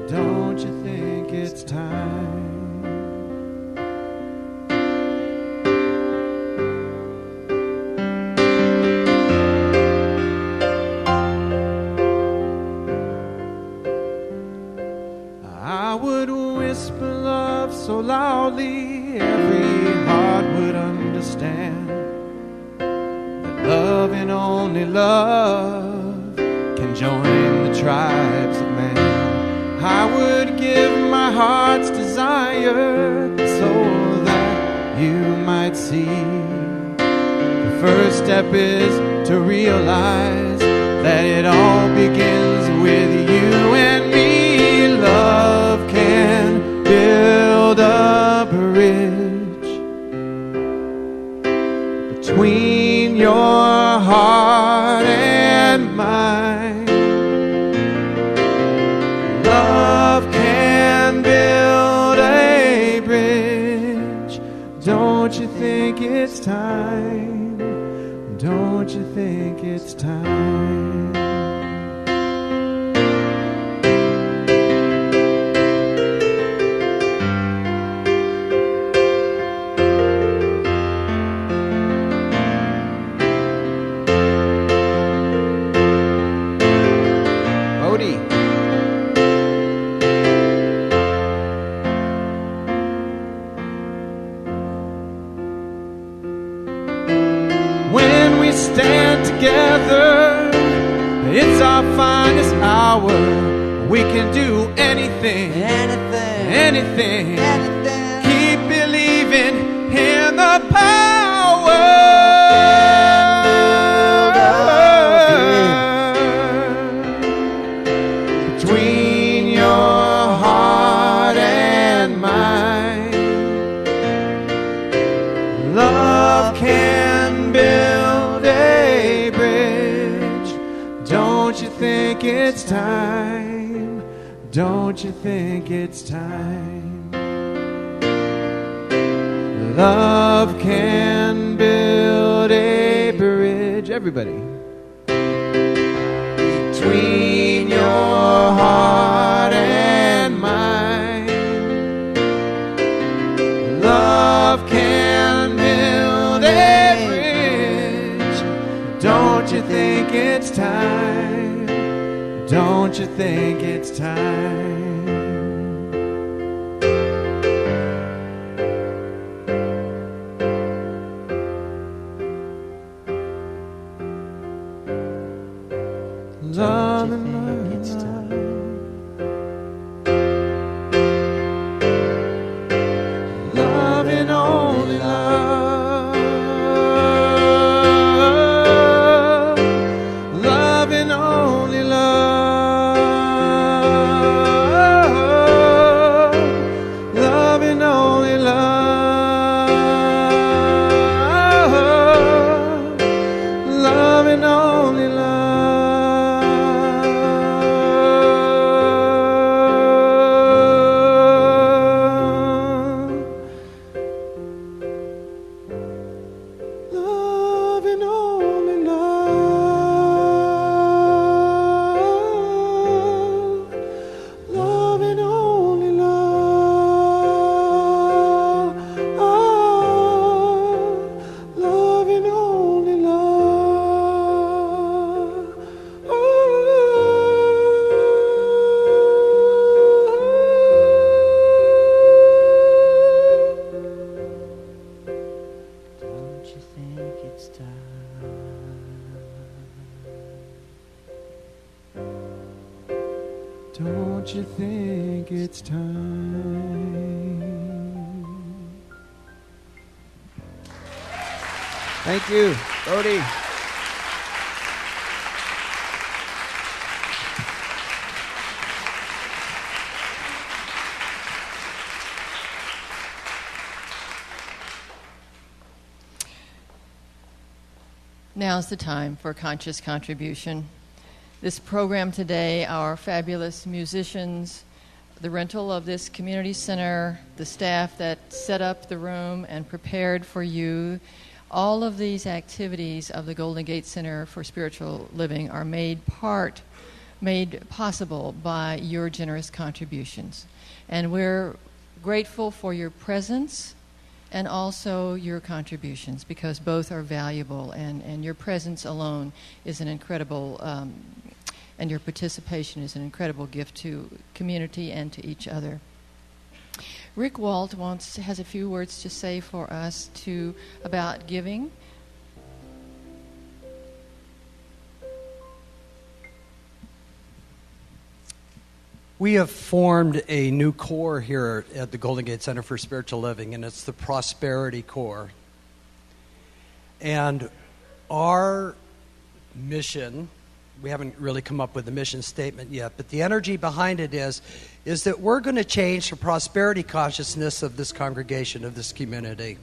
Don't you think it's time? So loudly every heart would understand that love and only love can join the tribes of man. I would give my heart's desire so that you might see. The first step is to realize that it all begins with you and me. Love can build a bridge between your heart and mine. Love can build a bridge. Don't you think it's time? Don't you think it's time? Stand together, it's our finest hour. We can do anything, anything. Keep believing in the power. Between your heart and mine, love can build a bridge. Don't you think it's time? Don't you think it's time? Love can build a bridge. Everybody. Between your heart and mine, love can build a bridge. Don't you think it's time? Don't you think it's time? Love and love, it's time. Love and only love. Don't you think it's time? Thank you, Bodie. Now's the time for conscious contribution. This program today, our fabulous musicians, the rental of this community center, the staff that set up the room and prepared for you, all of these activities of the Golden Gate Center for Spiritual Living are made possible by your generous contributions. And we're grateful for your presence and also your contributions, because both are valuable, and your presence alone is an incredible, and your participation is an incredible gift to community and to each other. Rick Walt has a few words to say for us about giving. We have formed a new core here at the Golden Gate Center for Spiritual Living, and it's the Prosperity Core. And our mission, we haven't really come up with a mission statement yet, but the energy behind it is that we're going to change the prosperity consciousness of this congregation, of this community.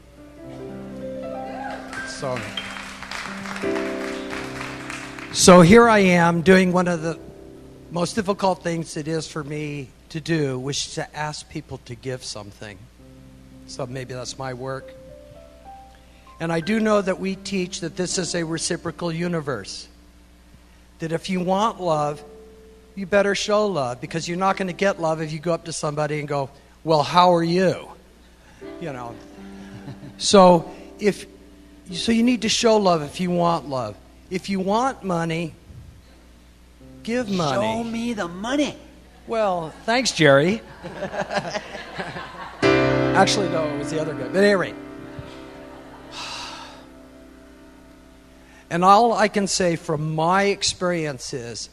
So here I am doing one of the most difficult things it is for me to do, which is to ask people to give something. So maybe that's my work. And I do know that we teach that this is a reciprocal universe. That if you want love, you better show love, because you're not going to get love if you go up to somebody and go, well, how are you? You know. So you need to show love if you want love. If you want money, give money. Show me the money. Well, thanks, Jerry. Actually, no, it was the other guy. But anyway. And all I can say from my experience is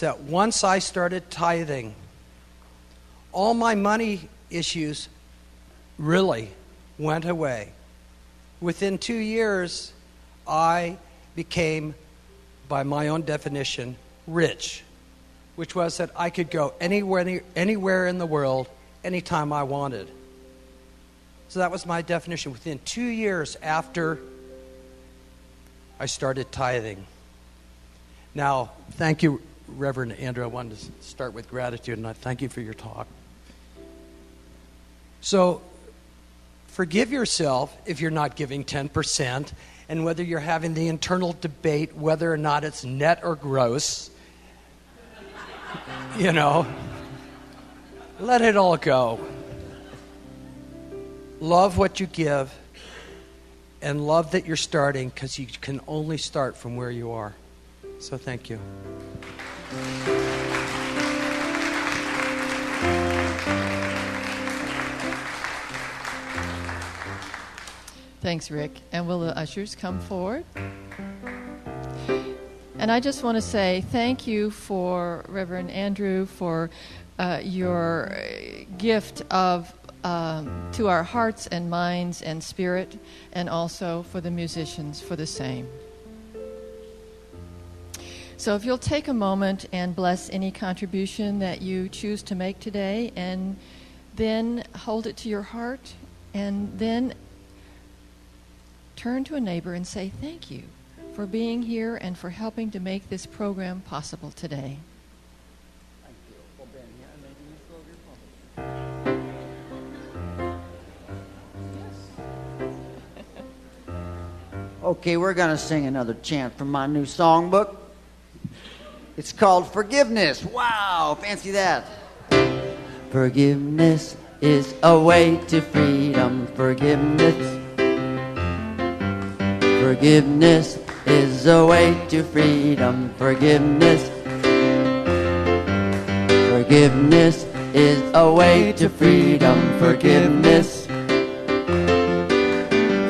that once I started tithing, all my money issues really went away. Within 2 years, I became, by my own definition, rich, which was that I could go anywhere in the world, anytime I wanted. So that was my definition. Within 2 years after I started tithing. Now, thank you, Reverend Andrew. I wanted to start with gratitude, and I thank you for your talk. So, forgive yourself if you're not giving 10%, and whether you're having the internal debate whether or not it's net or gross. You know, let it all go. Love what you give, and love that you're starting, because you can only start from where you are. So thank you. Thanks, Rick. And will the ushers come forward? And I just want to say thank you for Reverend Andrew for your gift of to our hearts and minds and spirit, and also for the musicians for the same. So if you'll take a moment and bless any contribution that you choose to make today, and then hold it to your heart, and then turn to a neighbor and say thank you for being here and for helping to make this program possible today. Okay, we're going to sing another chant from my new songbook. It's called Forgiveness. Wow, fancy that. Forgiveness is a way to freedom. Forgiveness. Forgiveness is a way to freedom. Forgiveness. Forgiveness is a way to freedom. Forgiveness.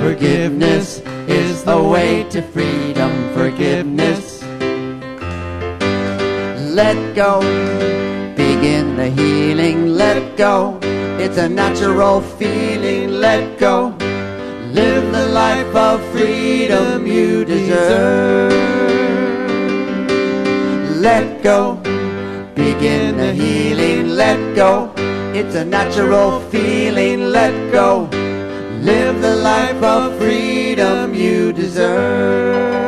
Forgiveness is the way to freedom. Forgiveness. Let go. begin the healing. Let go, it's a natural feeling. Let go, live the life of freedom you deserve. Let go, begin the healing. Let go, it's a natural feeling. Let go, live the life of freedom you deserve.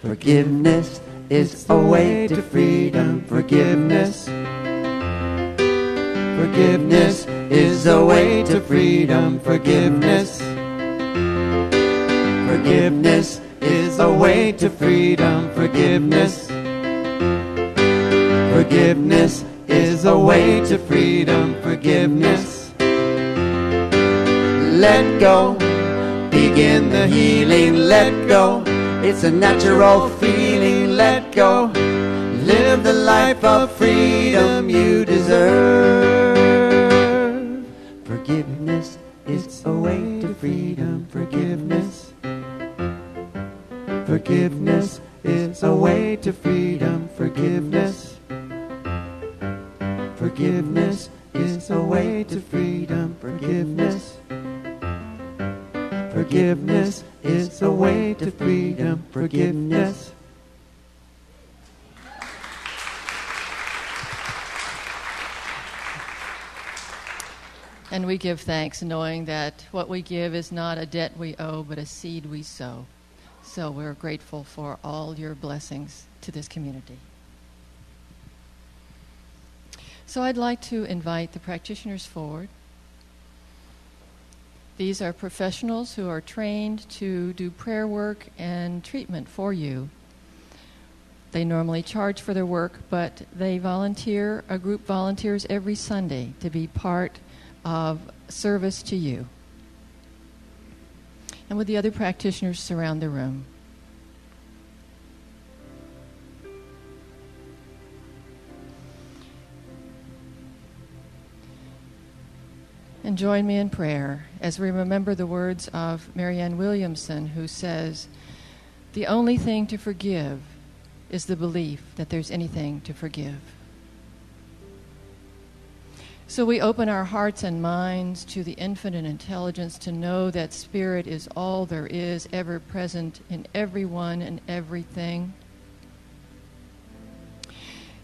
Forgiveness is a way to freedom. Forgiveness. Forgiveness is a way to freedom. Forgiveness. Forgiveness is a way to freedom. Forgiveness. Forgiveness is a way to freedom. Forgiveness. Let go, begin the healing. Let go, it's a natural feeling. Let go, live the life of freedom you deserve. Forgiveness is a way to freedom. Forgiveness. Forgiveness is a way to freedom. Forgiveness. Forgiveness is a way to freedom. Forgiveness. Forgiveness is a way to freedom. Forgiveness. And we give thanks knowing that what we give is not a debt we owe, but a seed we sow. So we're grateful for all your blessings to this community. So I'd like to invite the practitioners forward. These are professionals who are trained to do prayer work and treatment for you. They normally charge for their work, but they volunteer, a group volunteers every Sunday to be part of service to you. And with the other practitioners surround the room. And join me in prayer as we remember the words of Marianne Williamson, who says, "The only thing to forgive is the belief that there's anything to forgive." So we open our hearts and minds to the infinite intelligence to know that Spirit is all there is, ever present in everyone and everything.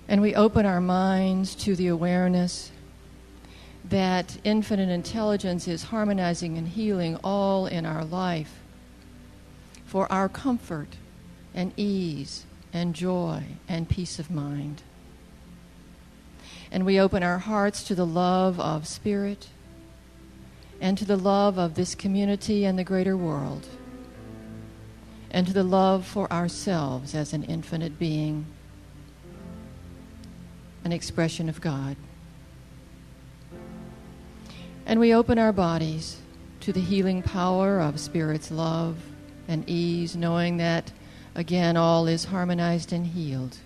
And we open our minds to the awareness that infinite intelligence is harmonizing and healing all in our life for our comfort and ease and joy and peace of mind. And we open our hearts to the love of Spirit and to the love of this community and the greater world and to the love for ourselves as an infinite being, an expression of God. And we open our bodies to the healing power of Spirit's love and ease, knowing that, again, all is harmonized and healed.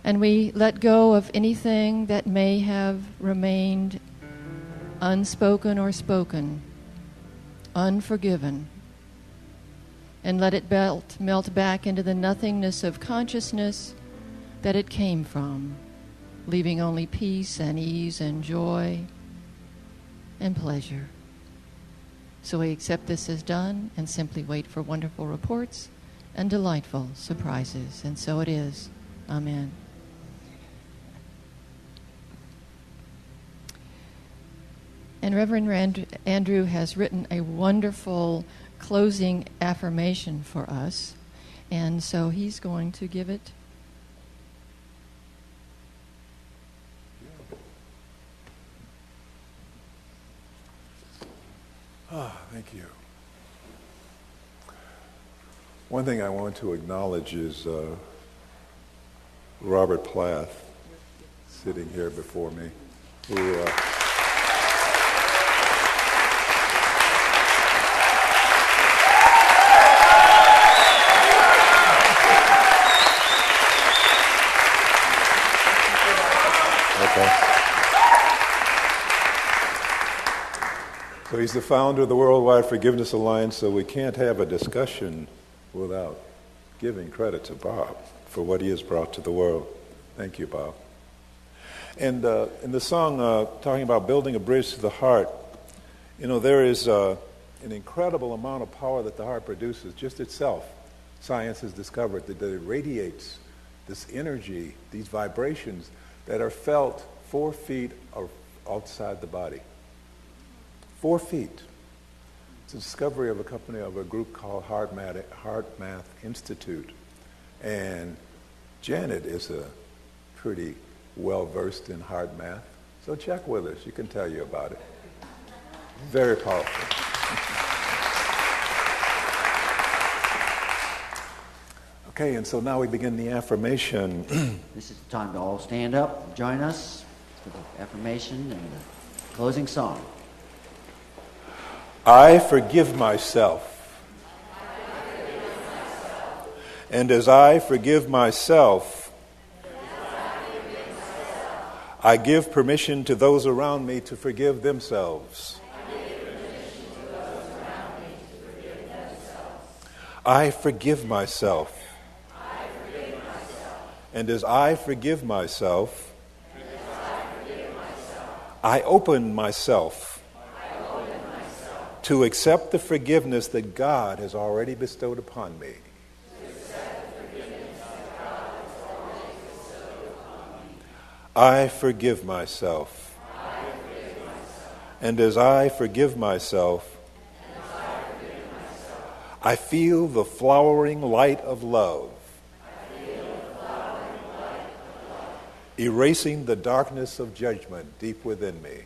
And we let go of anything that may have remained unspoken or spoken, unforgiven, and let it melt back into the nothingness of consciousness that it came from, leaving only peace and ease and joy and pleasure. So we accept this as done and simply wait for wonderful reports and delightful surprises. And so it is. Amen. And Reverend Andrew has written a wonderful closing affirmation for us. And so he's going to give it. Thank you. One thing I want to acknowledge is Robert Plath, sitting here before me, who So he's the founder of the Worldwide Forgiveness Alliance, so we can't have a discussion without giving credit to Bob for what he has brought to the world. Thank you, Bob. And in the song talking about building a bridge to the heart, there is an incredible amount of power that the heart produces just itself. Science has discovered that it radiates this energy, these vibrations that are felt 4 feet outside the body. 4 feet. It's a discovery of a group called Heart Math Institute. And Janet is pretty well-versed in heart math. So check with her. She can tell you about it. Very powerful. Okay, and so now we begin the affirmation. This is the time to all stand up and join us for the affirmation and the closing song. I forgive myself. And as I forgive myself, I give permission to those around me to forgive themselves. I forgive myself. And as I forgive myself, I open myself to accept the forgiveness that God has already bestowed upon me. I forgive myself. And as I forgive myself, I feel the flowering light of love, erasing the darkness of judgment deep within me.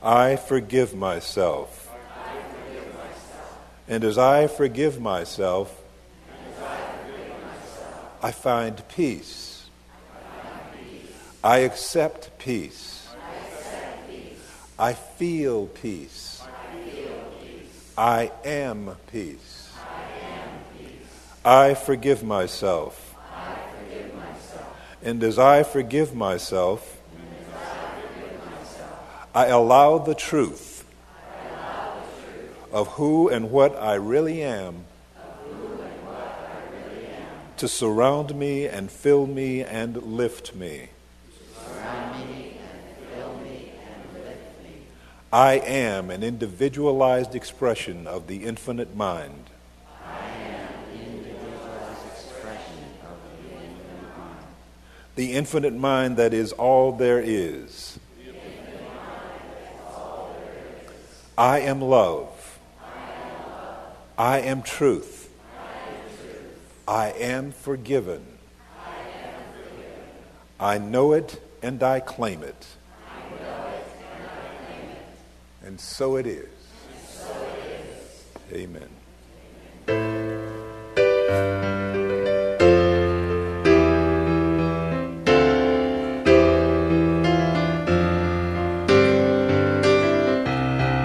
I forgive myself. And as I forgive myself, I find peace. I accept peace. I feel peace. I am peace. I forgive myself. And as I forgive myself, I allow the truth of who and what I really am to surround me and fill me and lift me. I am an individualized expression of the infinite mind. The infinite mind that is all there is. I am love. I am truth. I am forgiven. I know it and I claim it. And so it is. Amen.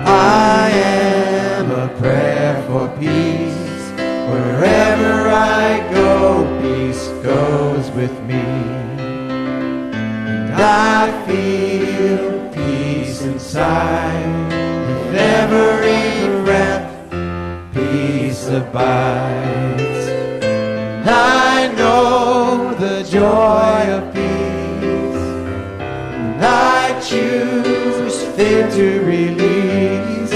I am a prayer for peace. Wherever I go, peace goes with me. And I feel peace inside. With every breath, peace abides. And I know the joy of peace. And I choose to release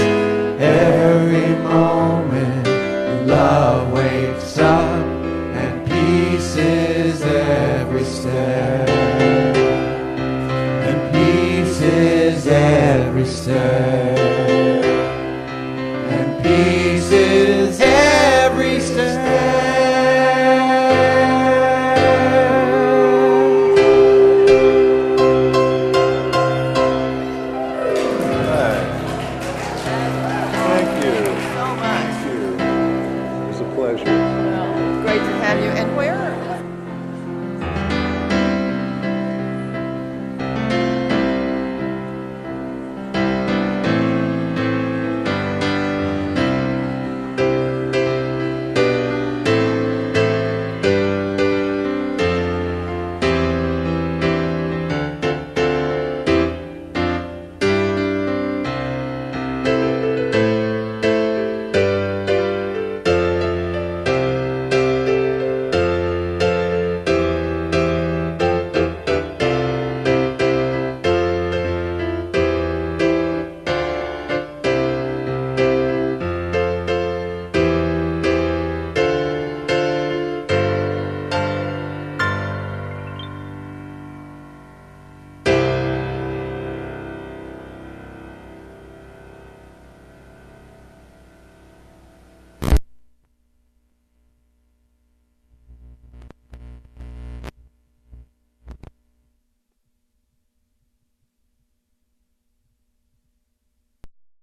every moment. Love wakes up and peace is every step. And peace is every step. And peace is every step. Great to have you. And where